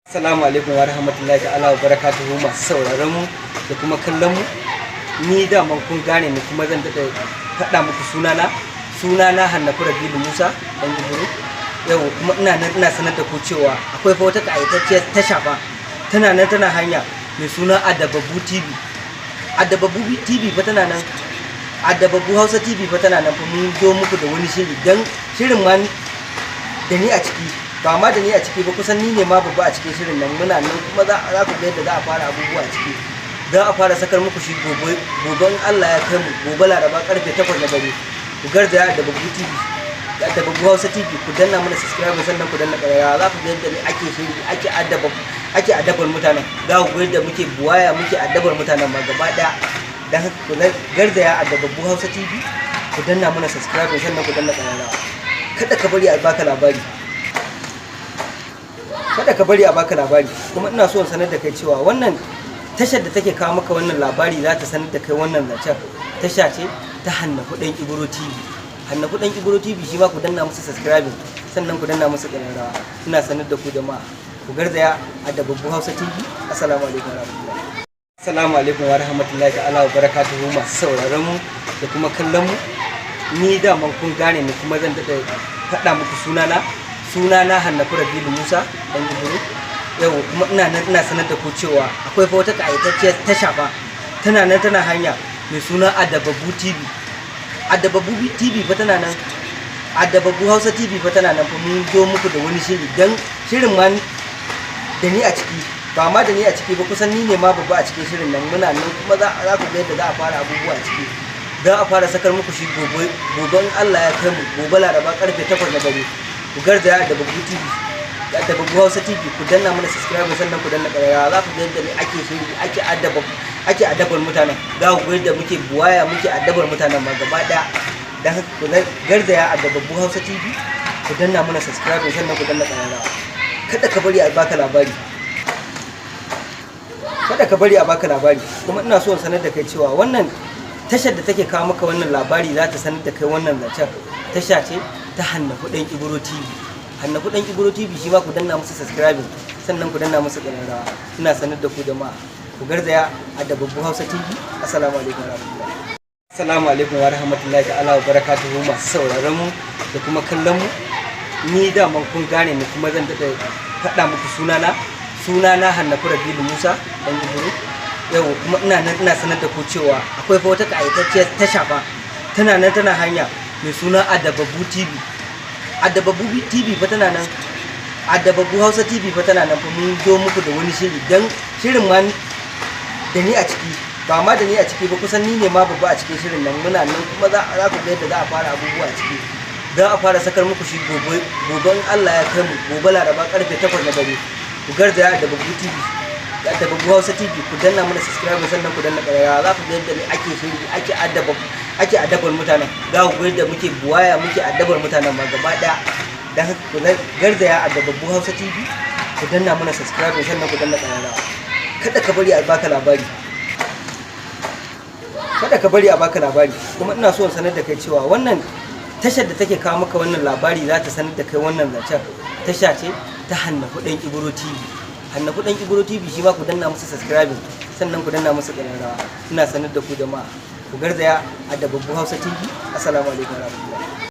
Assalamu alaikum wa rahmatullahi ta'ala wa barakatuhu masu sauraron mu da kuma kallon mu. Ni da kun gane ni kuma zan daɗa faɗa muku sunana Hannafi Rabilu Musa dan Ibro. Yau kuma ina sanar da ku cewa akwai fa wata ƙayatacciyar tasha fa tana nan tana hanya mai suna Adababu TV. Adababu TV fa tana nan, Adababu Hausa TV fa tana nan fa mun zo muku da wani shiri dan shirin ma da ni a ciki. Ba ma da ni a ciki ba, kusan ni ne ma babba a cikin shirin nan. Muna nan kuma za ku ga yadda za a fara abubuwa a ciki. Za a fara sakar muku shi goben Allah ya kai mu, gobe Laraba karfe 8 na dare. Ku garzaya da Adababu TV, da Adababu Hausa TV, ku danna mana subscribe sannan ku danna ƙararrawa. Za ku ga yadda ake shiri, ake adabar mutanen. Za ku ga yadda muke buwaya, muke adabar mutanen ma gaba ɗaya. Dan haka ku garzaya Adababu Hausa TV, ku danna mana subscribe sannan ku danna ƙararrawa. Kada ka bari a baka labari. Kada ka bari a baka labari. Kuma ina so in sanar da kai cewa wannan tashar da take kawo maka wannan labari za ta sanar da kai wannan zancen tasha ce ta Hannafi Dan Ibro TV. Hannafi Dan Ibro TV shi ma ku danna musu subscribing sannan ku danna musu ƙararrawa. Ina sanar da ku jama'a ku garzaya Adababu Hausa TV. Assalamu alaikum wa rahmatullahi. Assalamu alaikum wa rahmatullahi ta'ala wa barakatuhu masu sauraron mu da kuma kallon mu. Ni da kun gane ni kuma zan daɗa faɗa muku sunana Hannafi Rabilu Musa dan Ibro. Yau kuma ina sanar da ku cewa akwai fa wata ƙayatacciyar tasha fa tana nan tana hanya mai suna Adababu TV. Adababu TV fa tana nan, Adababu Hausa TV fa tana nan fa mun zo muku da wani shiri dan shirin ma da ni a ciki. Ba ma da ni a ciki ba, kusan ni ne ma babba a cikin shirin nan. Muna nan kuma za ku ga yadda za a fara abubuwa a ciki. Za a fara sakar muku shi goben Allah ya kai mu, gobe Laraba karfe 8 na dare. Ku garzaya da Adababu TV, da Adababu Hausa TV, ku danna mana subscribe sannan ku danna ƙararrawa. Za ku ga yadda ake shiri, ake adabar mutanen. Za ku ga yadda muke buwaya, muke adabar mutanen ma gaba ɗaya. Dan haka ku garzaya Adababu Hausa TV, ku danna mana subscribe sannan ku danna ƙararrawa. Kada ka bari a baka labari. Kada ka bari a baka labari. Kuma ina so in sanar da kai cewa wannan tashar da take kawo maka wannan labari za ta sanar da kai wannan zancen tasha ce ta Hannafi Dan Ibro TV. Hannafi Dan Ibro TV shi ma ku danna musu subscribe sannan ku danna musu ƙararrawa. Ina sanar da ku jama'a ku garzaya Adababu Hausa TV. Assalamu alaikum wa rahmatullahi. Assalamu alaikum wa rahmatullahi ta'ala wa barakatuhu masu sauraron mu da kuma kallon mu. Ni da kun gane ni kuma zan daɗa faɗa muku sunana Hannafi Rabilu Musa dan Ibro. Yau kuma ina sanar da ku cewa akwai fa wata ƙayatacciyar tasha fa tana nan tana hanya mai suna Adababu TV. Adababu TV fa tana nan, Adababu Hausa TV fa tana nan fa mun zo muku da wani shiri dan shirin ma da ni a ciki. Ba ma da ni a ciki ba, kusan ni ne ma babba a cikin shirin nan. Muna nan kuma za ku ga yadda za a fara abubuwa a ciki. Za a fara sakar muku shi goben Allah ya kai mu, gobe Laraba karfe 8 na dare. Ku garzaya Adababu TV, da Adababu Hausa TV, ku danna mana subscribe sannan ku danna ƙararrawa. Za ku ga yadda ake shiri, ake adabar mutanen. Za ku ga yadda muke buwaya, muke adabar mutanen ma gaba ɗaya. Dan haka ku garzaya Adababu Hausa TV, ku danna mana subscribe sannan ku danna ƙararrawa. Kada ka bari a baka labari. Kada ka bari a baka labari. Kuma ina so in sanar da kai cewa wannan tashar da take kawo maka wannan labari za ta sanar da kai wannan zancen tasha ce ta Hannafi Dan Ibro TV. Hannafi Dan Ibro TV shi ma ku danna musu subscribe sannan ku danna musu ƙararrawa. Ina sanar da ku jama'a ku garzaya Adababu Hausa TV. Assalamu alaikum wa rahmatullahi.